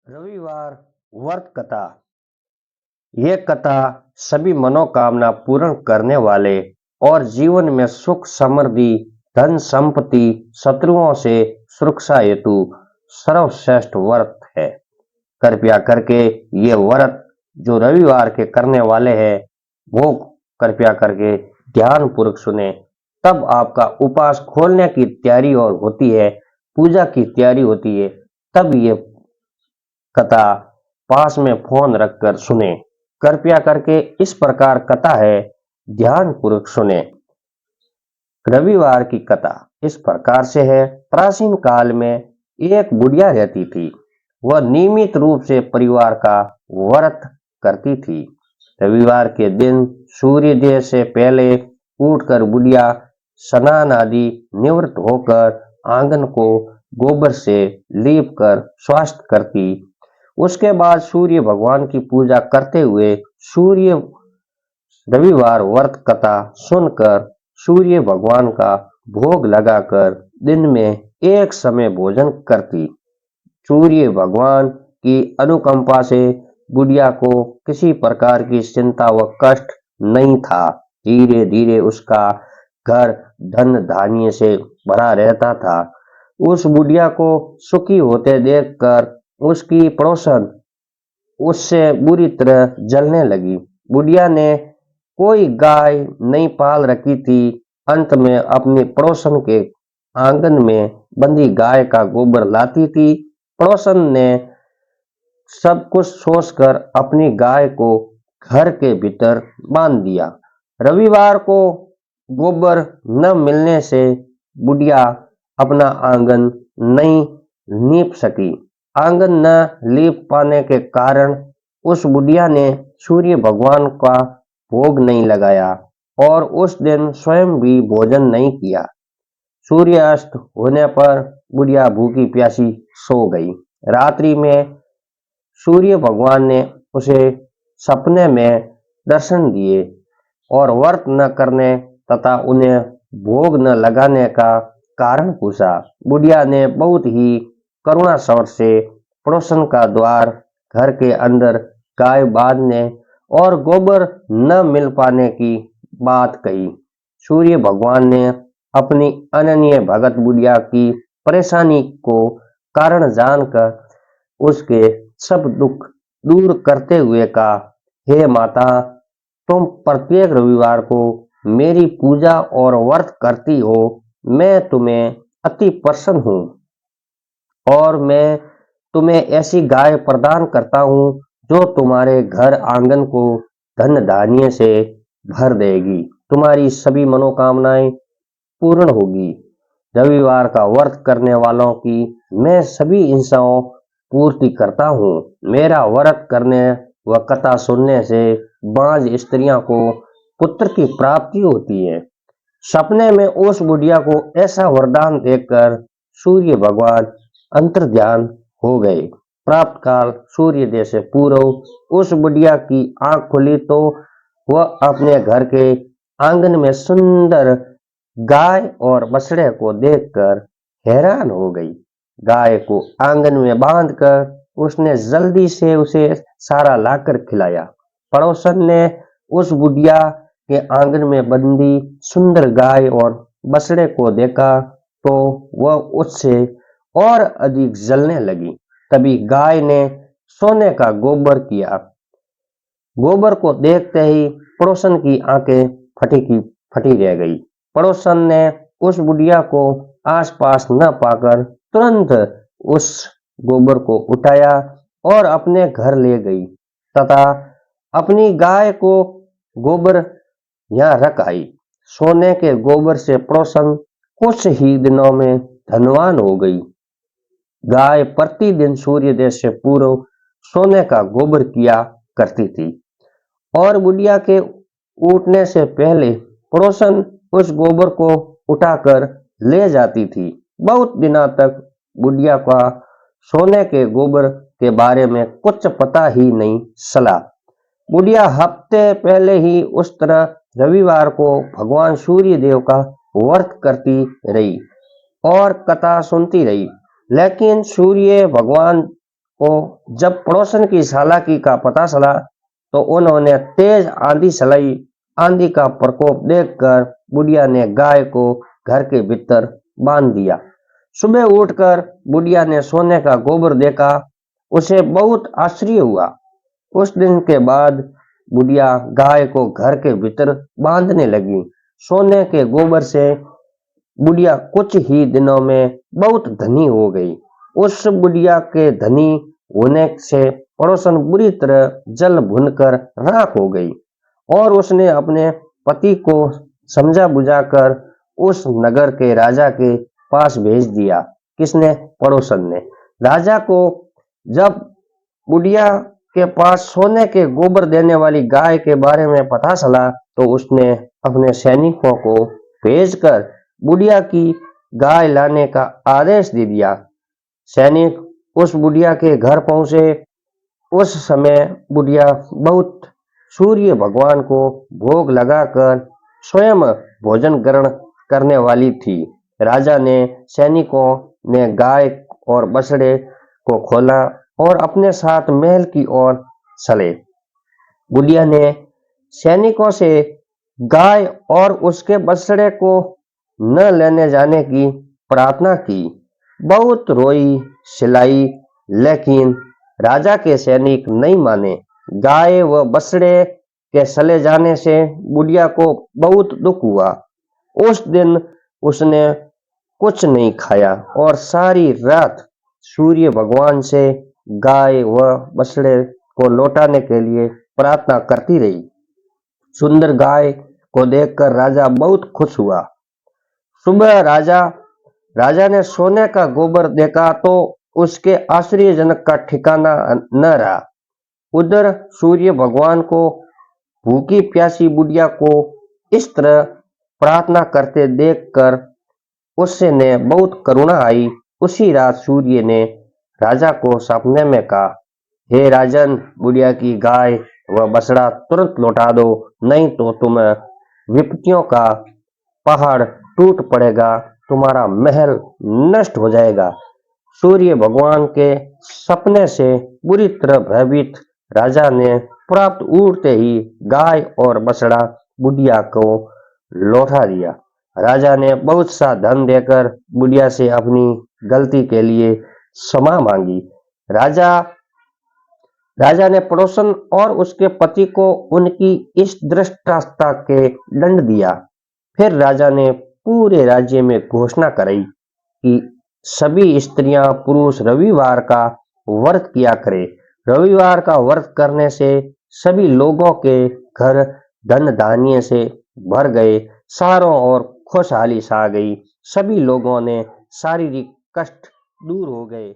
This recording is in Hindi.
रविवार व्रत कथा। ये कथा सभी मनोकामना पूर्ण करने वाले और जीवन में सुख समृद्धि धन संपत्ति शत्रुओं से सुरक्षा हेतु सर्वश्रेष्ठ व्रत है। कृपया करके ये व्रत जो रविवार के करने वाले हैं वो कृपया करके ध्यान पूर्वक सुने। तब आपका उपवास खोलने की तैयारी और होती है, पूजा की तैयारी होती है, तब ये कथा पास में फोन रखकर सुने। कृपया करके इस प्रकार कथा है, ध्यान पूर्वक सुने। रविवार की कथा इस प्रकार से है। प्राचीन काल में एक बुढ़िया रहती थी। वह नियमित रूप से परिवार का व्रत करती थी। रविवार के दिन सूर्योदय से पहले उठकर बुढ़िया स्नान आदि निवृत्त होकर आंगन को गोबर से लीप कर स्वास्थ्य करती। उसके बाद सूर्य भगवान की पूजा करते हुए सूर्य रविवार व्रत कथा सुनकर सूर्य भगवान का भोग लगाकर दिन में एक समय भोजन करती। सूर्य भगवान की अनुकंपा से बुढ़िया को किसी प्रकार की चिंता व कष्ट नहीं था। धीरे धीरे उसका घर धन धान्य से भरा रहता था। उस बुढ़िया को सुखी होते देखकर उसकी पड़ोसन उससे बुरी तरह जलने लगी। बुढ़िया ने कोई गाय नहीं पाल रखी थी। अंत में अपनी पड़ोसन के आंगन में बंधी गाय का गोबर लाती थी। पड़ोसन ने सब कुछ सोचकर अपनी गाय को घर के भीतर बांध दिया। रविवार को गोबर न मिलने से बुढ़िया अपना आंगन नहीं लीप सकी। आंगन न लीप पाने के कारण उस बुढ़िया ने सूर्य भगवान का भोग नहीं लगाया और उस दिन स्वयं भी भोजन नहीं किया। सूर्यास्त होने पर बुढ़िया भूखी प्यासी सो गई। रात्रि में सूर्य भगवान ने उसे सपने में दर्शन दिए और व्रत न करने तथा उन्हें भोग न लगाने का कारण पूछा। बुढ़िया ने बहुत ही करुणा स्वर से पड़ोसन का द्वार घर के अंदर गाय बांधने और गोबर न मिल पाने की बात कही। सूर्य भगवान ने अपनी अनन्य भगत बुढ़िया की परेशानी को कारण जानकर उसके सब दुख दूर करते हुए कहा, हे माता, तुम प्रत्येक रविवार को मेरी पूजा और व्रत करती हो। मैं तुम्हें अति प्रसन्न हूँ और मैं तुम्हें ऐसी गाय प्रदान करता हूँ जो तुम्हारे घर आंगन को धन धान्य से भर देगी। तुम्हारी सभी मनोकामनाएं पूर्ण होगी। रविवार का व्रत करने वालों की मैं सभी इच्छाओं पूर्ति करता हूँ। मेरा व्रत करने व कथा सुनने से बांझ स्त्रियों को पुत्र की प्राप्ति होती है। सपने में उस बुढ़िया को ऐसा वरदान देकर सूर्य भगवान अंतर्ध्यान हो गए। प्राप्त काल सूर्योदय से पूर्व उस बुढ़िया की आंख खुली तो वह अपने घर के आंगन में सुंदर गाय और बछड़े को देखकर हैरान हो गई। गाय को आंगन में बांधकर उसने जल्दी से उसे सारा लाकर खिलाया। पड़ोसन ने उस बुढ़िया के आंगन में बंधी सुंदर गाय और बछड़े को देखा तो वह उससे और अधिक जलने लगी। तभी गाय ने सोने का गोबर किया। गोबर को देखते ही पड़ोसन की आंखें फटी की फटी रह गई। पड़ोसन ने उस बुढ़िया को आसपास न पाकर तुरंत उस गोबर को उठाया और अपने घर ले गई तथा अपनी गाय को गोबर यहाँ रख आई। सोने के गोबर से पड़ोसन कुछ ही दिनों में धनवान हो गई। गाय प्रतिदिन सूर्योदय से पूर्व सोने का गोबर किया करती थी और बुढ़िया के उठने से पहले पड़ोसन उस गोबर को उठाकर ले जाती थी। बहुत दिनों तक बुढ़िया का सोने के गोबर के बारे में कुछ पता ही नहीं चला। बुढ़िया हफ्ते पहले ही उस तरह रविवार को भगवान सूर्य देव का व्रत करती रही और कथा सुनती रही, लेकिन सूर्य भगवान को जब पड़ोसन की चालाकी का पता चला तो उन्होंने तेज आंधी चलाई। आंधी का प्रकोप देखकर बुढ़िया ने गाय को घर के भीतर बांध दिया। सुबह उठकर बुढ़िया ने सोने का गोबर देखा। उसे बहुत आश्चर्य हुआ। उस दिन के बाद बुढ़िया गाय को घर के भीतर बांधने लगी। सोने के गोबर से बुढ़िया कुछ ही दिनों में बहुत धनी हो गई। उस बुढ़िया के धनी होने से पड़ोसन बुरी तरह जल भुनकर राख हो गई और उसने अपने पति को समझा बुझाकर उस नगर के राजा के पास भेज दिया। किसने? पड़ोसन ने। राजा को जब बुढ़िया के पास सोने के गोबर देने वाली गाय के बारे में पता चला तो उसने अपने सैनिकों को भेजकर बुढ़िया की गाय लाने का आदेश दे दिया। सैनिक उस बुढ़िया के घर पहुंचे। उस समय बुढ़िया बहुत सूर्य भगवान को भोग लगाकर स्वयं भोजन ग्रहण करने वाली थी। राजा ने सैनिकों ने गाय और बछड़े को खोला और अपने साथ महल की ओर चले। बुढ़िया ने सैनिकों से गाय और उसके बछड़े को न लेने जाने की प्रार्थना की। बहुत रोई चिल्लाई, लेकिन राजा के सैनिक नहीं माने। गाय व बछड़े के चले जाने से बुढ़िया को बहुत दुख हुआ। उस दिन उसने कुछ नहीं खाया और सारी रात सूर्य भगवान से गाय व बछड़े को लौटाने के लिए प्रार्थना करती रही। सुंदर गाय को देखकर राजा बहुत खुश हुआ। सुबह राजा ने सोने का गोबर देखा तो उसके आश्चर्यजनक का ठिकाना न रहा। उधर सूर्य भगवान को भूखी प्यासी बुढ़िया को इस तरह प्रार्थना करते देखकर उससे ने बहुत करुणा आई। उसी रात सूर्य ने राजा को सपने में कहा, हे राजन, बुढ़िया की गाय व बछड़ा तुरंत लौटा दो, नहीं तो तुम्हें विपत्तियों का पहाड़ टूट पड़ेगा, तुम्हारा महल नष्ट हो जाएगा। सूर्य भगवान के सपने से बुरी तरह भयभीत राजा ने प्राप्त उड़ते ही गाय और बछड़ा बुढ़िया को लौटा दिया। राजा ने बहुत सा धन देकर बुढ़िया से अपनी गलती के लिए क्षमा मांगी। राजा ने पड़ोसन और उसके पति को उनकी इस दृष्टता के दंड दिया। फिर राजा ने पूरे राज्य में घोषणा कराई कि सभी स्त्रियां पुरुष रविवार का व्रत किया करें। रविवार का व्रत करने से सभी लोगों के घर धन धान्य से भर गए, चारों ओर खुशहाली छा गई। सभी लोगों ने शारीरिक कष्ट दूर हो गए।